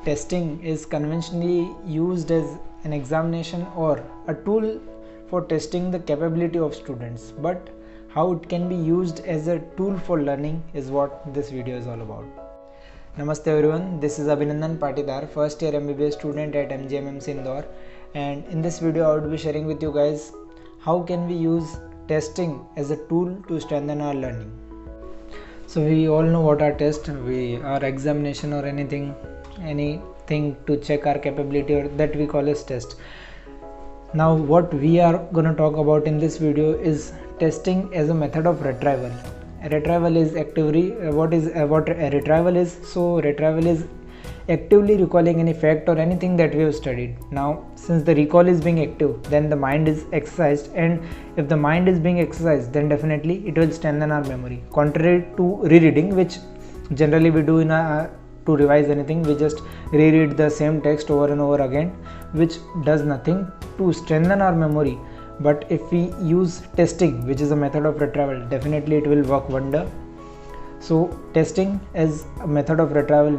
testing is conventionally used as an examination or a tool for testing the capability of students, but how it can be used as a tool for learning is what this video is all about. Namaste everyone, this is Abhinandan Patidar, first year MBBS student at MGMMC Indore, and in this video I would be sharing with you guys how can we use testing as a tool to strengthen our learning. So we all know what our test, our examination or anything to check our capability, or that we call as test. Now what we are going to talk about in this video is testing as a method of retrieval. Retrieval is what a retrieval is. So retrieval is actively recalling any fact or anything that we have studied. Now since the recall is being active, then the mind is exercised, and if the mind is being exercised, then definitely it will strengthen our memory, contrary to rereading, which generally we do to revise anything. We just reread the same text over and over again, which does nothing to strengthen our memory. But if we use testing, which is a method of retrieval, definitely it will work wonder. So testing as a method of retrieval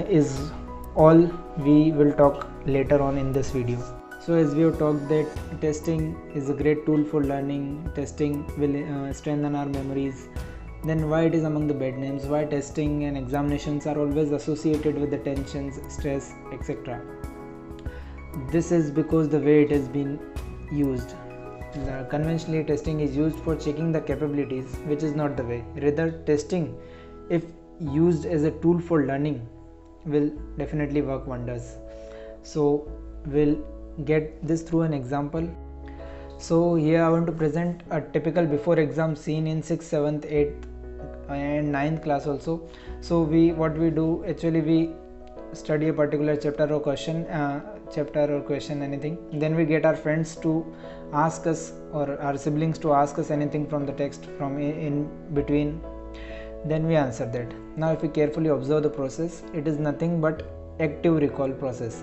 is all we will talk later on in this video. So as we have talked that testing is a great tool for learning, testing will strengthen our memories, then why it is among the bad names, why testing and examinations are always associated with the tensions, stress, etc. This is because the way it has been used. Conventionally, testing is used for checking the capabilities, which is not the way. Rather, testing, if used as a tool for learning, will definitely work wonders. So we'll get this through an example. So here I want to present a typical before exam scene in 6th, 7th, 8th and 9th class also. So what we do, actually we study a particular chapter or question anything, then we get our friends to ask us or our siblings to ask us anything from the text from in between, then we answer that. Now if we carefully observe the process, it is nothing but active recall process.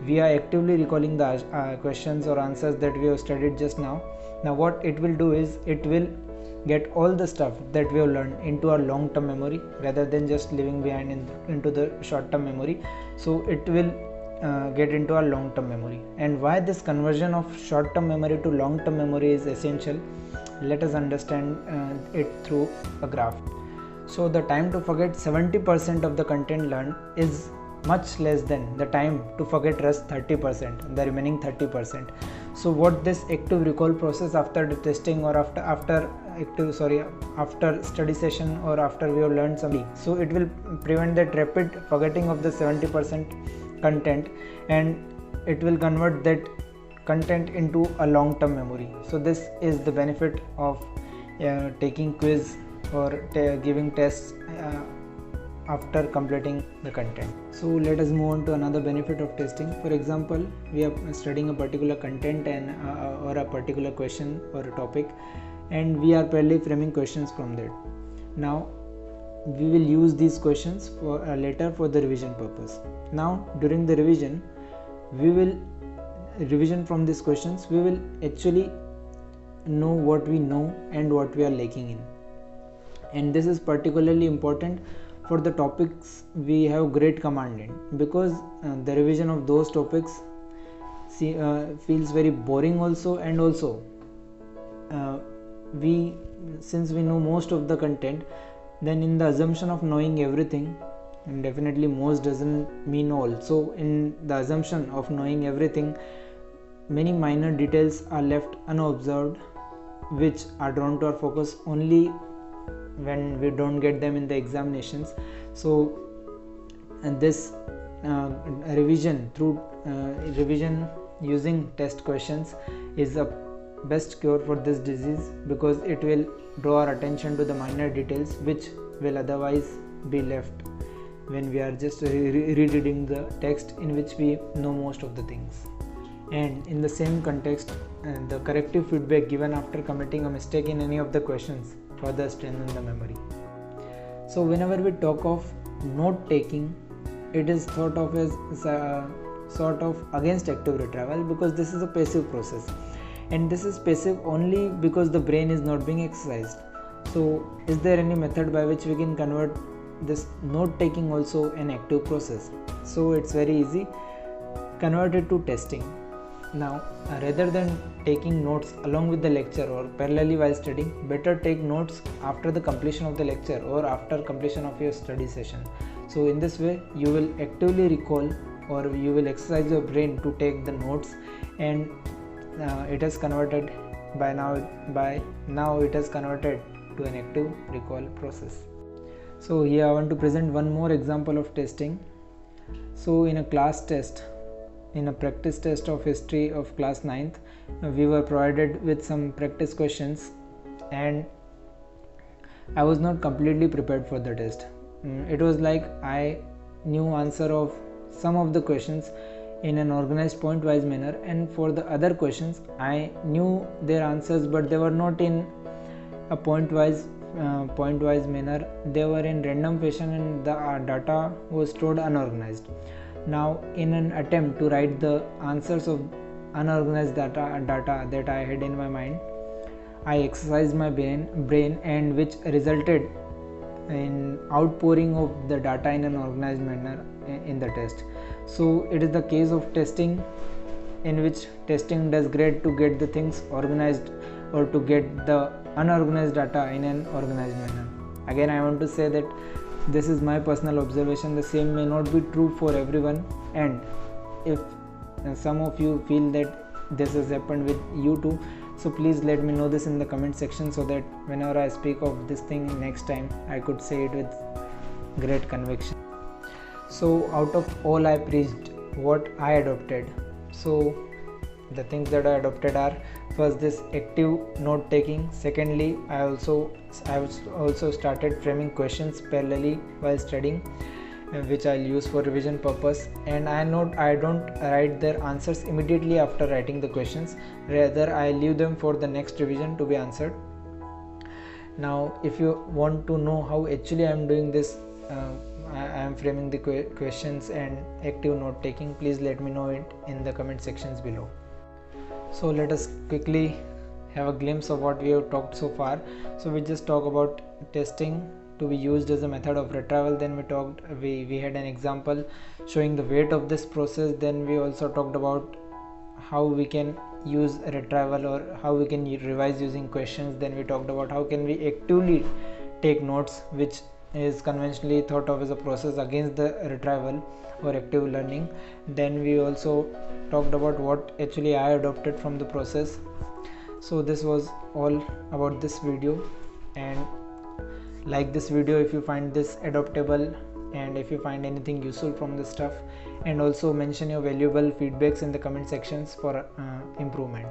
We are actively recalling the questions or answers that we have studied just now. Now what it will do is it will get all the stuff that we have learned into our long-term memory rather than just leaving behind into the short-term memory. So it will get into our long-term memory. And why this conversion of short-term memory to long-term memory is essential, let us understand it through a graph. So the time to forget 70% of the content learned is much less than the time to forget rest 30%, the remaining 30%. So what this active recall process after the testing or after study session or after we have learned something, so it will prevent that rapid forgetting of the 70% content, and it will convert that content into a long-term memory. So this is the benefit of taking quiz or giving tests after completing the content. So let us move on to another benefit of testing. For example, we are studying a particular content and or a particular question or a topic, and we are parallelly framing questions from that. Now we will use these questions for later for the revision purpose. Now during the revision, from these questions, we will actually know what we know and what we are lacking in. And this is particularly important for the topics we have great command in, because the revision of those topics feels very boring also, and also since we know most of the content, then in the assumption of knowing everything, and definitely most doesn't mean all, so in the assumption of knowing everything, many minor details are left unobserved, which are drawn to our focus only when we don't get them in the examinations. So and this revision using test questions is a best cure for this disease, because it will draw our attention to the minor details which will otherwise be left when we are just rereading the text in which we know most of the things. And in the same context, the corrective feedback given after committing a mistake in any of the questions further strengthen the memory. So whenever we talk of note taking, it is thought of as sort of against active retrieval, because this is a passive process, and this is passive only because the brain is not being exercised. So is there any method by which we can convert this note taking also an active process. So it's very easy. Convert it to testing. Now rather than taking notes along with the lecture or parallelly while studying, better take notes after the completion of the lecture or after completion of your study session. So in this way you will actively recall, or you will exercise your brain to take the notes, and it has converted by now it has converted to an active recall process. So here I want to present one more example of testing. So in a class test, in a practice test of history of class 9th, we were provided with some practice questions, and I was not completely prepared for the test. It was like I knew answer of some of the questions in an organized point wise manner, and for the other questions I knew their answers, but they were not in a point wise manner. They were in random fashion, and the data was stored unorganized. Now in an attempt to write the answers of unorganized data that I had in my mind, I exercised my brain, and which resulted in outpouring of the data in an organized manner in the test. So it is the case of testing, in which testing does great to get the things organized or to get the unorganized data in an organized manner. Again, I want to say that this is my personal observation. The same may not be true for everyone, and if some of you feel that this has happened with you too, so please let me know this in the comment section, so that whenever I speak of this thing next time, I could say it with great conviction. So out of all I preached, what I adopted. So the things that I adopted are: first, this active note taking. Secondly, I also started framing questions parallelly while studying, which I'll use for revision purpose. And I don't write their answers immediately after writing the questions, rather I leave them for the next revision to be answered. Now if you want to know how actually I am doing this, I am framing the questions and active note taking, please let me know it in the comment sections below. So let us quickly have a glimpse of what we have talked so far. So we just talked about testing to be used as a method of retrieval. Then we had an example showing the weight of this process. Then we also talked about how we can use retrieval, or how we can revise using questions. Then we talked about how can we actively take notes, which is conventionally thought of as a process against the retrieval or active learning. Then we also talked about what actually I adopted from the process. So this was all about this video, and like this video if you find this adoptable, and if you find anything useful from this stuff, and also mention your valuable feedbacks in the comment sections for improvement.